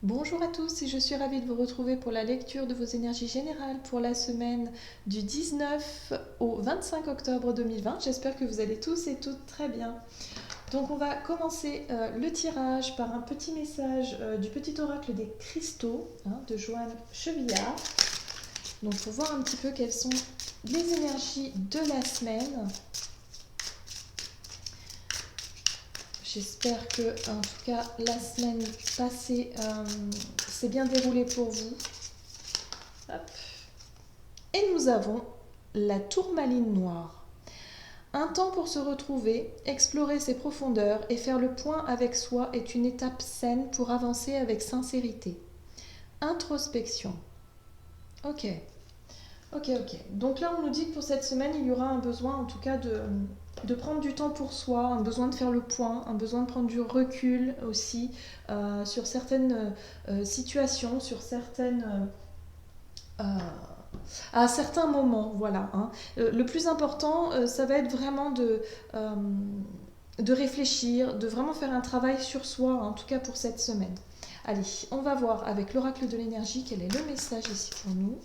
Bonjour à tous et je suis ravie de vous retrouver pour la lecture de vos énergies générales pour la semaine du 19 au 25 octobre 2020. J'espère que vous allez tous et toutes très bien. Donc on va commencer le tirage par un petit message du petit oracle des cristaux de Joanne Chevillard. Donc pour voir un petit peu quelles sont les énergies de la semaine. J'espère que, en tout cas, la semaine passée s'est bien déroulée pour vous. Hop. Et nous avons la tourmaline noire. Un temps pour se retrouver, explorer ses profondeurs et faire le point avec soi est une étape saine pour avancer avec sincérité. Introspection. Ok. Donc là, on nous dit que pour cette semaine, il y aura un besoin, en tout cas, de prendre du temps pour soi, un besoin de faire le point, un besoin de prendre du recul aussi sur certaines situations, sur certaines... à certains moments, voilà. Le plus important, ça va être vraiment de réfléchir, de vraiment faire un travail sur soi, en tout cas pour cette semaine. Allez, on va voir avec l'oracle de l'énergie quel est le message ici pour nous.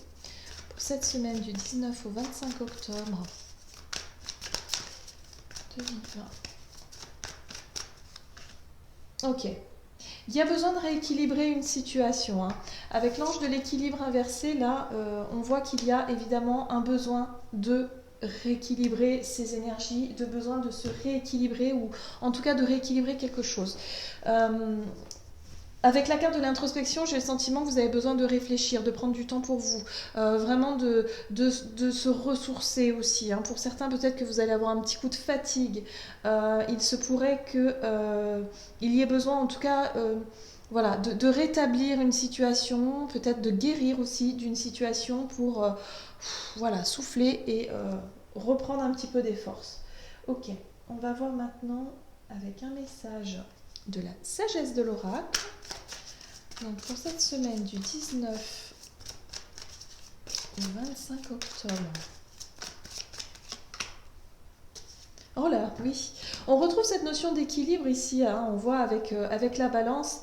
Pour cette semaine du 19 au 25 octobre 2020. Ok. Il y a besoin de rééquilibrer une situation. Avec l'ange de l'équilibre inversé, là, on voit qu'il y a évidemment un besoin de rééquilibrer ses énergies, de besoin de se rééquilibrer ou en tout cas de rééquilibrer quelque chose. Avec la carte de l'introspection, j'ai le sentiment que vous avez besoin de réfléchir, de prendre du temps pour vous, vraiment de se ressourcer aussi. Pour certains, peut-être que vous allez avoir un petit coup de fatigue. Il se pourrait qu'il y ait besoin, en tout cas, voilà, de rétablir une situation, peut-être de guérir aussi d'une situation pour voilà, souffler et reprendre un petit peu des forces. Ok, on va voir maintenant avec un message de la sagesse de l'oracle. Donc pour cette semaine du 19 au 25 octobre. Oh là, oui. On retrouve cette notion d'équilibre ici, on voit avec la balance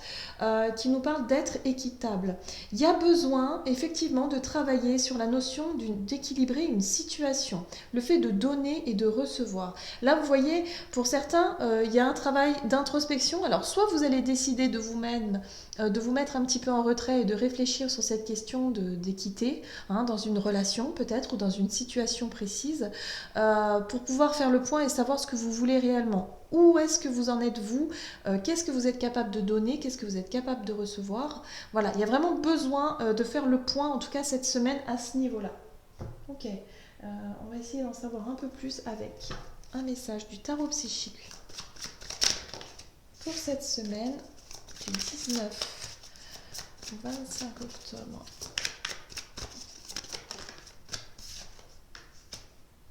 qui nous parle d'être équitable. Il y a besoin effectivement de travailler sur la notion d'équilibrer une situation, le fait de donner et de recevoir. Là, vous voyez, pour certains, il y a un travail d'introspection. Alors, soit vous allez décider de vous-même de vous mettre un petit peu en retrait et de réfléchir sur cette question d'équité, dans une relation peut-être ou dans une situation précise, pour pouvoir faire le point et savoir ce que vous voulez réellement. Où est-ce que vous en êtes vous, qu'est-ce que vous êtes capable de donner, qu'est-ce que vous êtes capable de recevoir. Voilà, il y a vraiment besoin de faire le point, en tout cas cette semaine, à ce niveau-là. Ok, on va essayer d'en savoir un peu plus avec un message du tarot psychique pour cette semaine du 19 au 25 octobre.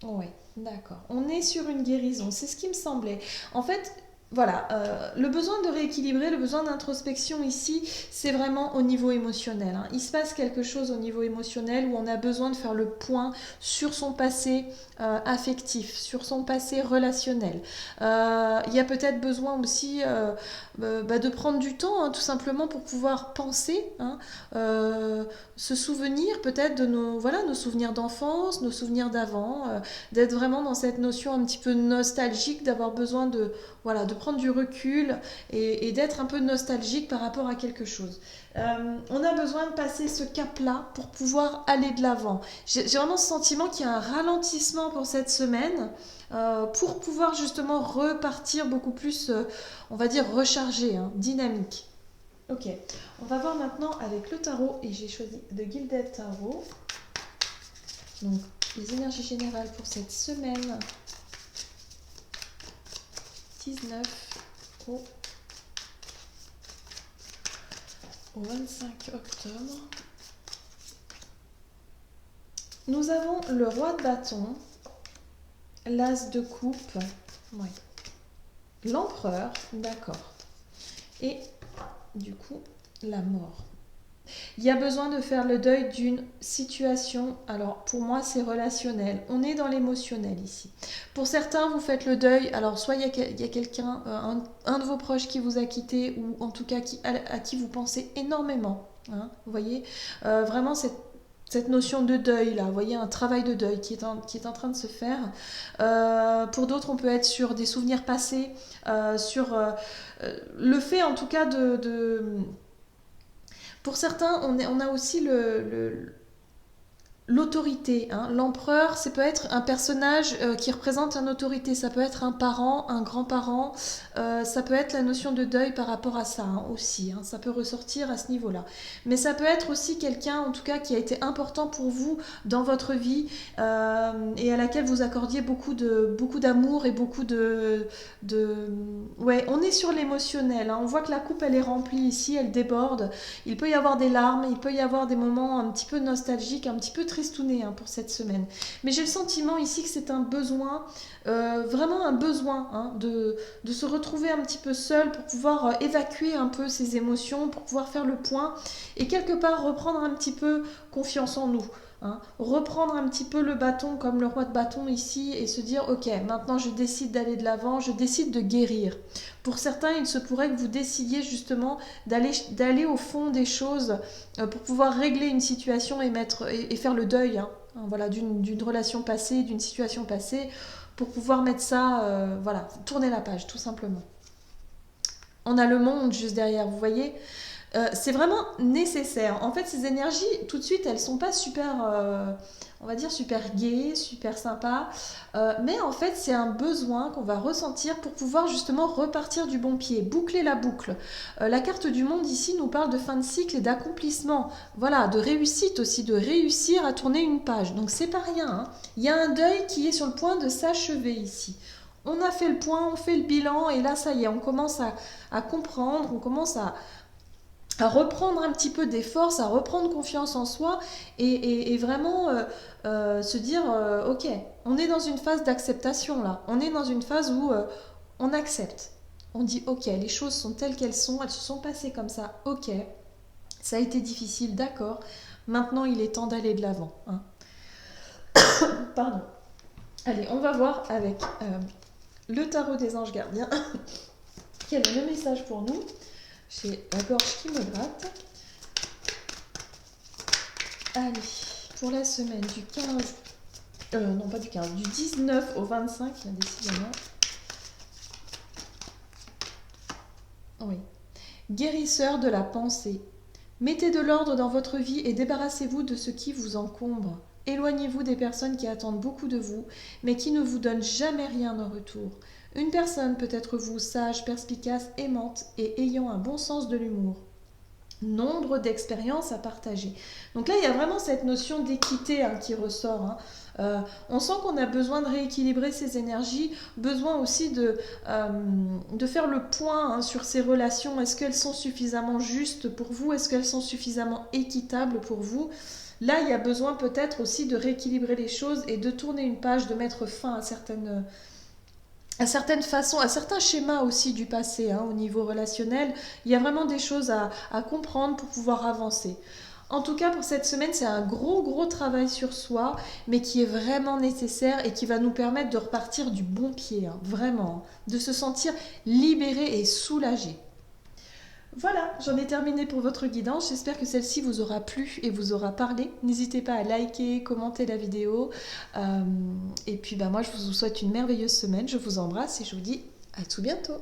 Oui, d'accord. On est sur une guérison, c'est ce qui me semblait. En fait, voilà, le besoin de rééquilibrer, le besoin d'introspection ici, c'est vraiment au niveau émotionnel. Il se passe quelque chose au niveau émotionnel où on a besoin de faire le point sur son passé affectif, sur son passé relationnel. Il y a peut-être besoin aussi de prendre du temps, tout simplement pour pouvoir penser, se souvenir peut-être de nos souvenirs d'enfance, nos souvenirs d'avant, d'être vraiment dans cette notion un petit peu nostalgique, d'avoir besoin de prendre du recul et d'être un peu nostalgique par rapport à quelque chose. On a besoin de passer ce cap-là pour pouvoir aller de l'avant. J'ai vraiment ce sentiment qu'il y a un ralentissement pour cette semaine pour pouvoir justement repartir beaucoup plus, on va dire, rechargé, dynamique. Ok, on va voir maintenant avec le tarot et j'ai choisi The Gilded Tarot. Donc, les énergies générales pour cette semaine 19 au 25 octobre. Nous avons le roi de bâton, l'as de coupe, ouais. L'empereur, d'accord, et du coup la mort. Il y a besoin de faire le deuil d'une situation. Alors pour moi c'est relationnel. On est dans l'émotionnel ici. Pour certains, vous faites le deuil. Alors, soit il y a quelqu'un, un de vos proches qui vous a quitté, ou en tout cas à qui vous pensez énormément. Hein, vous voyez, vraiment cette notion de deuil là, vous voyez, un travail de deuil qui est en train de se faire. Pour d'autres, on peut être sur des souvenirs passés, sur le fait en tout cas pour certains, on a aussi l'autorité. Hein. L'empereur, ça peut être un personnage qui représente une autorité. Ça peut être un parent, un grand-parent. Ça peut être la notion de deuil par rapport à ça aussi. Hein. Ça peut ressortir à ce niveau-là. Mais ça peut être aussi quelqu'un, en tout cas, qui a été important pour vous dans votre vie et à laquelle vous accordiez beaucoup d'amour et Ouais, on est sur l'émotionnel. Hein. On voit que la coupe, elle est remplie ici, elle déborde. Il peut y avoir des larmes, il peut y avoir des moments un petit peu nostalgiques, un petit peu tristouné pour cette semaine. Mais j'ai le sentiment ici que c'est un besoin, vraiment un besoin de se retrouver un petit peu seul pour pouvoir évacuer un peu ses émotions, pour pouvoir faire le point et quelque part reprendre un petit peu confiance en nous. Hein. Reprendre un petit peu le bâton comme le roi de bâton ici et se dire ok, maintenant je décide d'aller de l'avant, je décide de guérir. Pour certains, il se pourrait que vous décidiez justement d'aller au fond des choses pour pouvoir régler une situation et faire le deuil voilà, d'une relation passée, d'une situation passée, pour pouvoir mettre ça, voilà, tourner la page tout simplement. On a le monde juste derrière, vous voyez. C'est vraiment nécessaire. En fait, ces énergies, tout de suite, elles sont pas super, on va dire, super gaies, super sympas. Mais en fait, c'est un besoin qu'on va ressentir pour pouvoir justement repartir du bon pied, boucler la boucle. La carte du monde ici nous parle de fin de cycle et d'accomplissement. Voilà, de réussite aussi, de réussir à tourner une page. Donc, c'est pas rien. Hein. Il y a un deuil qui est sur le point de s'achever ici. On a fait le point, on fait le bilan, et là, ça y est, on commence à comprendre, on commence à reprendre un petit peu des forces, à reprendre confiance en soi et vraiment se dire ok, on est dans une phase d'acceptation là, on est dans une phase où on accepte, on dit ok, les choses sont telles qu'elles sont, elles se sont passées comme ça, ok, ça a été difficile, d'accord, maintenant il est temps d'aller de l'avant. Hein. Pardon. Allez, on va voir avec le tarot des anges gardiens quel est le message pour nous. J'ai la gorge qui me gratte. Allez, pour la semaine du 15... non, pas du 15, du 19 au 25, décidément. Oui. Guérisseur de la pensée. Mettez de l'ordre dans votre vie et débarrassez-vous de ce qui vous encombre. Éloignez-vous des personnes qui attendent beaucoup de vous, mais qui ne vous donnent jamais rien en retour. Une personne peut être vous, sage, perspicace, aimante et ayant un bon sens de l'humour. Nombre d'expériences à partager. Donc là, il y a vraiment cette notion d'équité qui ressort. On sent qu'on a besoin de rééquilibrer ses énergies, besoin aussi de faire le point sur ces relations. Est-ce qu'elles sont suffisamment justes pour vous? Est-ce qu'elles sont suffisamment équitables pour vous? Là, il y a besoin peut-être aussi de rééquilibrer les choses et de tourner une page, de mettre fin à certaines façons, à certains schémas aussi du passé au niveau relationnel. Il y a vraiment des choses à comprendre pour pouvoir avancer. En tout cas, pour cette semaine, c'est un gros travail sur soi, mais qui est vraiment nécessaire et qui va nous permettre de repartir du bon pied, vraiment, de se sentir libéré et soulagé. Voilà, j'en ai terminé pour votre guidance. J'espère que celle-ci vous aura plu et vous aura parlé. N'hésitez pas à liker, commenter la vidéo. Et puis moi, je vous souhaite une merveilleuse semaine. Je vous embrasse et je vous dis à tout bientôt.